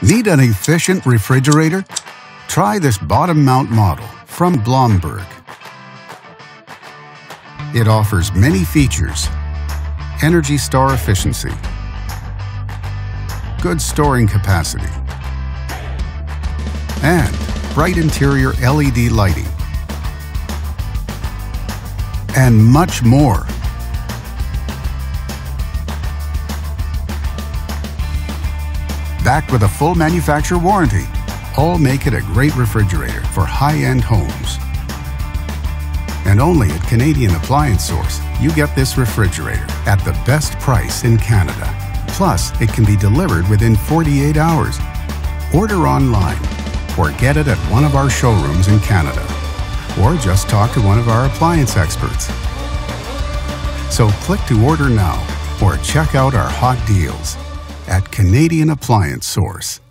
Need an efficient refrigerator? Try this bottom mount model from Blomberg. It offers many features: energy star efficiency, good storing capacity, and bright interior LED lighting, and much more. Backed with a full manufacturer warranty, all make it a great refrigerator for high-end homes. And only at Canadian Appliance Source, you get this refrigerator at the best price in Canada. Plus, it can be delivered within 48 hours. Order online or get it at one of our showrooms in Canada. Or just talk to one of our appliance experts. So click to order now or check out our hot deals at Canadian Appliance Source.